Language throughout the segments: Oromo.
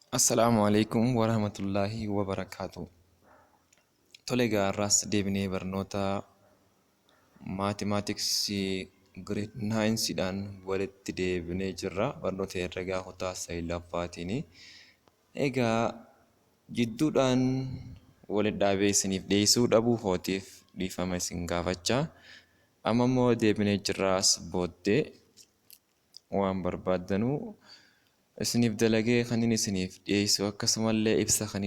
Assalamu alaikum warahmatullahi wabarakatuh. Tole gaarraas deebinee barnoota maatimaatiksii grade 9 dhaan walitti deebinee jirra. Barnoota herregaa kutaa saglaffaatiin. Egaa jidduudhaan walitti dhaabee isiniif dhiyeessuu dhabuu kootiif dhiifama isin gaafachaa. Amma immoo deebinee jirraas booddee waan barbaaddanuu isiniif dalagee kan inni isiniif dhiyeessu akkasumallee ibsa kan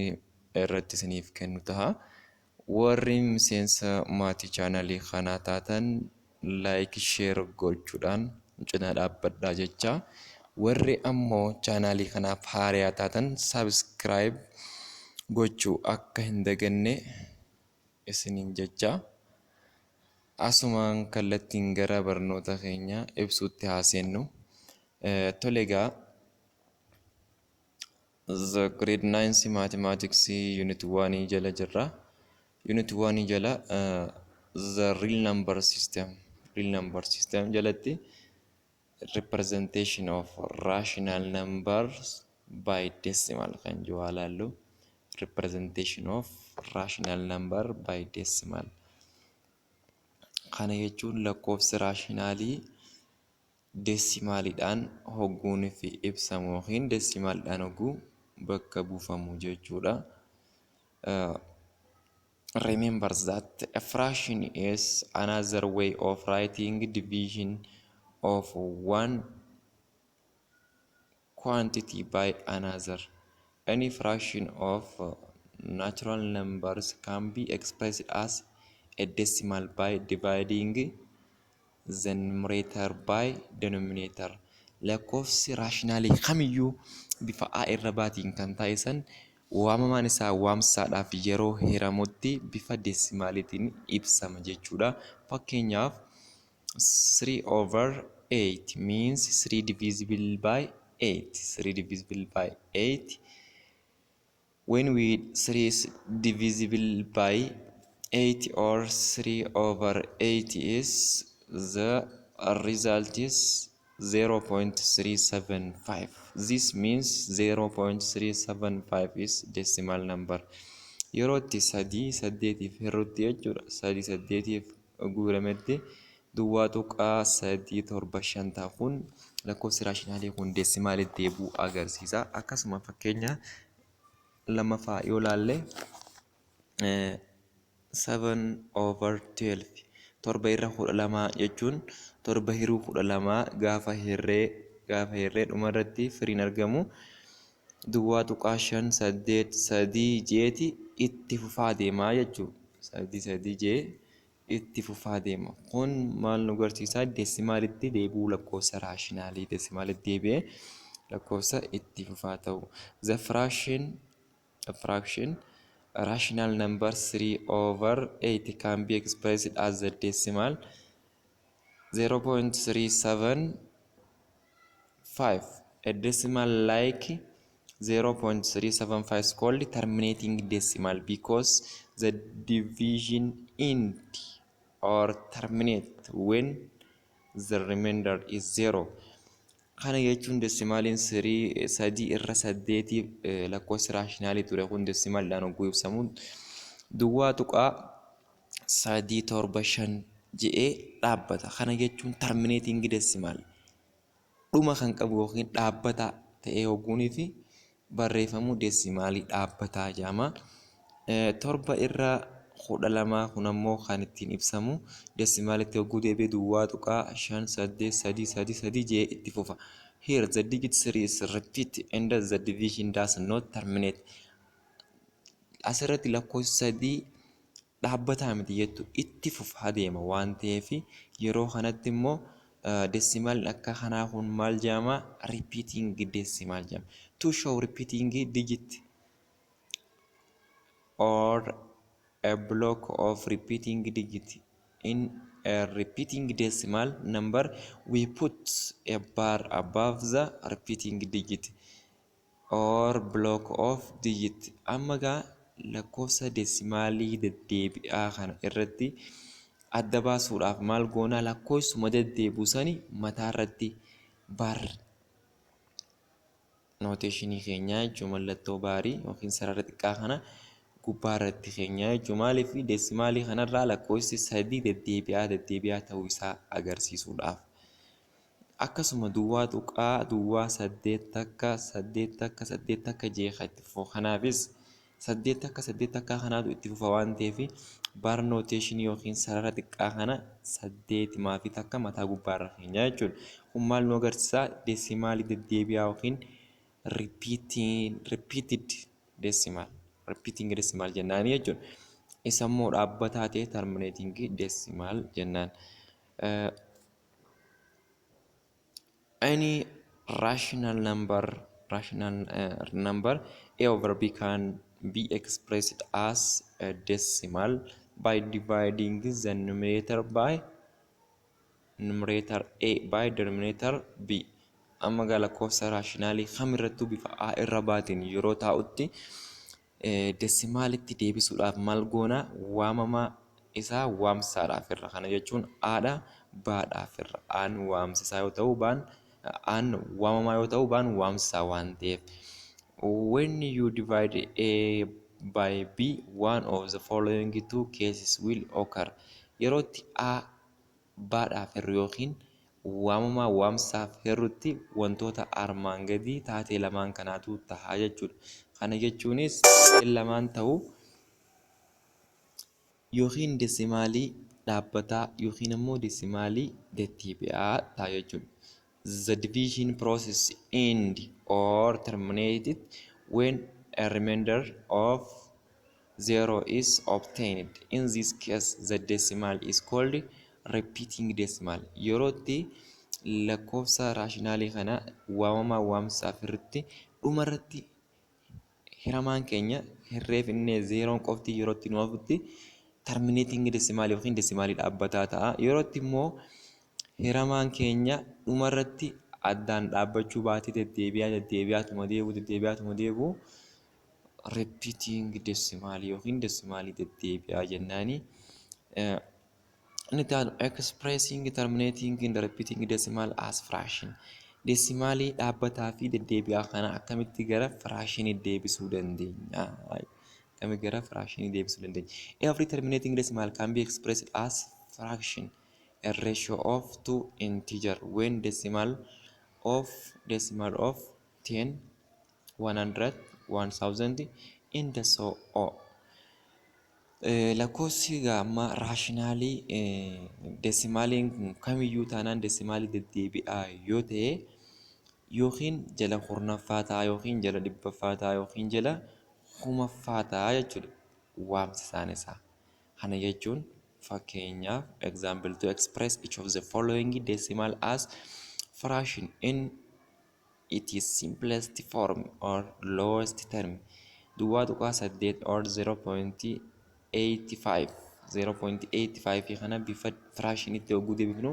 irratti isiniif kennu ta'a. Warri miseensa maatii chaanalii kanaa taatan laayik sheer gochuudhaan cinaa dhaabbadhaa jecha. Warri ammoo chaanalii kanaaf haaraa taatan saabskiraayib gochuu akka hin daganne isiniin jecha. Asumaan kallattiin gara barnoota keenya ibsuutti haaseennu. Tole egaa the grade 9 mathematics unit 1 jala jirra. Unit 1 jala the real number system jalatti representation of rational numbers by decimal kan jiru representation of rational number by decimal. Kana jechuun lakkoofsa raashinaalii deesimaaliidhaan hogguun fi ibsamu yookiin deesimaaliidhaan hogguu bakka buufamu jechuudha. Remember that a fraction is another way of writing division of one quantity by another. Any fraction of natural numbers can be expressed as a decimal by dividing the numerator by denominator. Lakkoofsi raashinaalii kamiyyuu bifa A irra baatiin kan taasisan waamamaan isaa waamsaadhaaf yeroo hiramutti bifa deesimaaliitiin ibsama jechuudha. Fakkeenyaaf 3/8 means 3 divisible by 8. When 3 is divisible by 8 or 3/8 is the result is 0.375. This means 0.375 is decimal number. Yerootti 3 hirrutti jechuudha. 3 guurametti duwwaa tuqaa 375 kun lakkoofsi raashinaalii kun deesimaalitti deebi'uu agarsiisa. Akkasuma fakkeenya lammaffaa yoo ilaalle 7/12 torba irra 12 jechuun torba hiruu 12 gaafa hirree dhumarratti firiin argamu duwwaa tuqaa 583 itti fufaa deemaa jechuudha. 3 itti fufaa deema. Kun maal nu agarsiisaa? Deesimaalitti deebi'uu lakkoofsa raashinaalii deesimaalitti deebi'ee lakkoofsa itti fufaa ta'u. The fraction rational number 3/8 can be expressed as the decimal 0.375. A decimal like 0.375 is called terminating decimal because the division end or terminate when the remainder is 0. Kana jechuun deesimaaliin 3 irra 8 lakkoofsi raashinaalii ture kun deesimaaliidhaan hogguu ibsamu duwwaa tuqaa 375 jedhee dhaabbata. Kana jechuun terminating decimal dhuma kan qabu yookiin dhaabbata ta'ee hogguunii fi barreeffamu deesimaalii dhaabbataa jedhama. Torba irra 12 kun ammoo kan ittiin ibsamu deesimaalitti hogguu deebi'ee duwwaa tuqaa 58333 jedhee itti fufa. Here the digit 3 is repeated and the division does not terminate. Asirratti lakkoofsi 3 dhaabbataa miti jettu itti fufaa deema waan ta'eef yeroo kanatti immoo decimal akka kanaa kun maal jedhama? Repeating decimal jedhama. To show repeating digit or a block of repeating digit in a repeating decimal number, we put a bar above the repeating digit or block of digit. Amma gaa lakkoofsa deesimaalii deddeebi'aa kana irratti adda baasuudhaaf maal goona? Lakkoofsuma deddeebi'u sani mataa irratti bar noteeshinii keenyaa jechuun mallattoo baarii yookiin sarara xiqqaa kana gubbaa irratti keenyaa jechuun maaliif deesimaalii kanarraa lakkoofsi 3 deddeebi'aa ta'uu isaa agarsiisuudhaaf. Akkasuma duwwaa tuqaa duwwaa 8 jeeqa itti fufu. Kanaafis 8 kanaatu itti fufa waan ta'eef baar noteeshinii yookiin sarara xiqqaa kana 8 fi takka mataa gubbaarra keenyaa jechuudha. Kun maal nu agarsiisaa? Deesimaalii deddeebi'aa yookiin repeated decimal jennaan jechuudha. Isa immoo dhaabbataa ta'e terminating decimal jennaan. Any rational number a over b can be expressed as a decimal by dividing the numerator a by denominator b. Amma gaa lakkoofsa raashinaalii kamirrattuu bifa a irra baatiin yeroo taa'utti desimaalitti deebisuudhaaf maal goona? Waamamaa isaa waamsaadhaaf irra. Kana jechuun aadha baadhaaf irra. Aan waamsisaa yoo ta'u baan aan waamamaa yoo ta'u baan waamsisaa waan ta'eef. When you divide a by b, one of the following two cases will occur. Yerootti a baadhaaf irra yookiin waamamaa waamsaaf hirrutti wantoota armaan gadii taatee lamaan kanaatu tahaa jechuudha. Kana jechuunis lamaan ta'uu yookiin desimaalii dhaabbataa yookiin immoo desimaalii deddeebi'aa ta'a jechuudha. The division process end or terminated when a remainder of 0 is obtained. In this case, the decimal is called repeating decimal. Yerootti lakkoofsa raashinaalii kana waamamaa waamsaaf irratti dhumarratti hiramaan keenya hirreeffinee zeeroon qofti yerootti nu hafutti terminating decimal yookiin desimaalii dhaabbataa ta'a. Yerootti immoo hiramaan keenya dhumarratti addaan dhaabbachuu baatee deddeebi'aatuma deebi'u repeating decimal yookiin desimaalii deddeebi'aa jennaani. Inni taanu expressing terminating and repeating decimal as fraction. Desimaalii dhaabbataa fi deddeebi'aa kana akkamitti gara fraashinii deebisuu dandeenya? Every terminating decimal can be expressed as fraction, a ratio of two integer when decimal of 10, 100, 1000 and so on. Lakkoofsi gamma raashinaalii desimaaliin kamiyyuu taanaan desimaalii deddeebi'aa yoo ta'e yookiin jala kurnaffaa ta'a yookiin jala dhibbaffaa ta'a yookiin jala kumaffaa ta'a jechuudha waamsisaan isaa. Kana jechuun fakkeenyaaf example to express each of the following decimal as fraction in its simplest form or lowest term. Duwwaa tuqaa 8 or 0.85 kana bifa fraashinitti yogguu deebifnu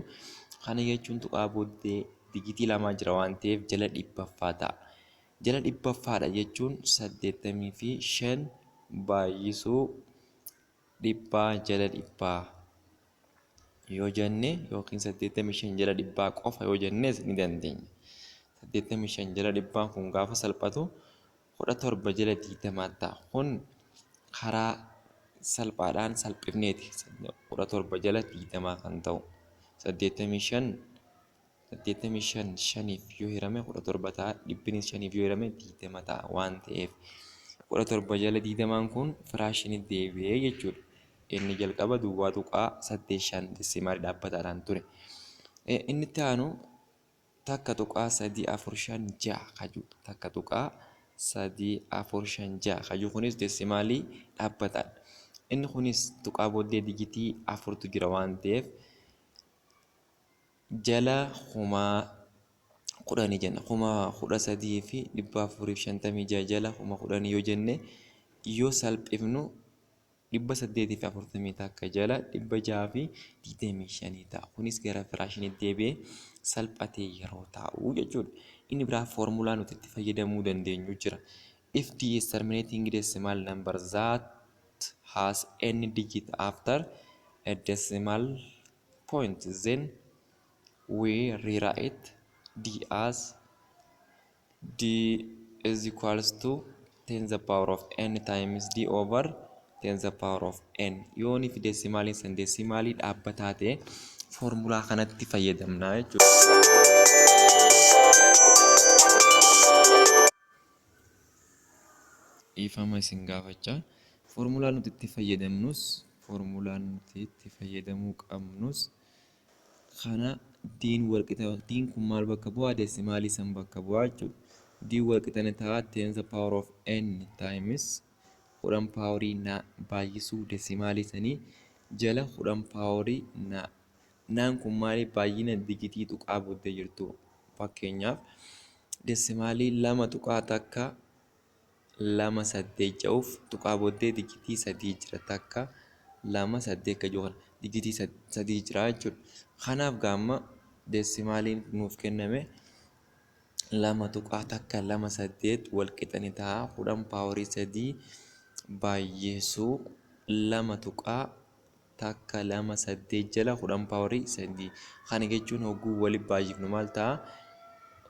kana jechuun tuqaa booddee digitii lamaa jira waan ta'eef jala dhibbaffaa ta'a. Jala dhibbaffaadha jechuun 85 baay'isuu dhibbaa jala dhibbaa yoo jenne yookiin 85 jala dhibbaa qofa yoo jennes ni dandeenya. 85 jala dhibbaan kun gaafa salphatu 17 jala 20 ta'a. Kun karaa salphaadhaan salphifneeti 17 jala 20 kan ta'u 85 shaniif yoo hirame 17 ta'a. Dhibbinis shaniif yoo hirame 20 ta'a waan ta'eef 17 jala 20 kun firaashinii deebi'ee jechuudha. Inni jalqaba duwwaa tuqaa 85 desimaalii dhaabbataadhaan ture. Inni itti aanu takka tuqaa 345 kaju takka tuqaa 345 kaju kunis desimaalii dhaabbataadha. Inni kunis tuqaa booddee digitii 4tu jira waan ta'eef jala 10 jenna. 13 fi 456 jala 10 yoo jenne yoo salphifnu 840 takka jala 625 ta'a. Kunis gara firaashinii deebi'ee salphatee yeroo taa'u jechuudha. Inni biraa foormulaa nuti itti fayyadamuu dandeenyu jira. If D is terminating decimal number that has any digit after a decimal point, then we rewrite D as d is equals to 10 the power of n times d over 10 the power of n. yoon if desimaalii san desimaalii dhaabbataa ta'e foormulaa kanatti fayyadamna jechuudha. ifama isin gaafachaa foormulaa nuti itti fayyadamnus foormulaa nuti itti fayyadamuu qabnus kana diin walqixa diin kun maal bakka bu'aa desimaalii san bakka bu'aa jechuudha. diin walqixani ta'a 10 the power of n times kudhan paaworii na baay'isuu desimaalii sanii jala kudhan paaworii naan kun maali baay'ina digitii tuqaa booddee jirtu. fakkeenyaaf desimaalii lama tuqaa takka lama saddeet ja'uuf tuqaa booddee digitii sadii jira takka lama saddeet ka jiru digitii sadii jira jechuudha. kanaaf gaamma deesimaaliin nuuf kenname lama tuqaa takka lama saddeet walqixani ta'a kudhan paaworii sadii baay'isuu lama tuqaa takka lama saddeet jala kudhan paaworii sadii. kana jechuun hogguu waliin baay'ifnu maal ta'a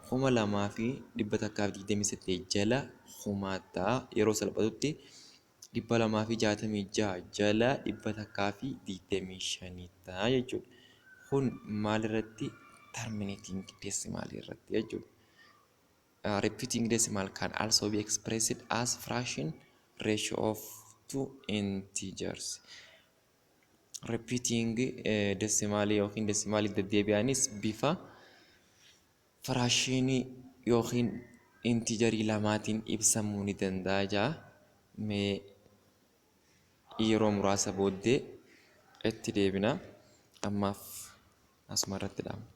2,128 jala kumaata yeroo salphatutti 266 jala 125 ta'a jechuudha. kun maalirratti terminating decimal irratti jechuudha. repeating decimal can also be expressed as fraction ratio of two integers. repeating decimal yookiin desimaalii deddeebi'anis bifa fraashinii yookiin intijarii lamaatiin ibsamuu ni danda'a jaa. mee yeroo muraasa booddee itti deebina. ammaaf asuma irratti dhaabna.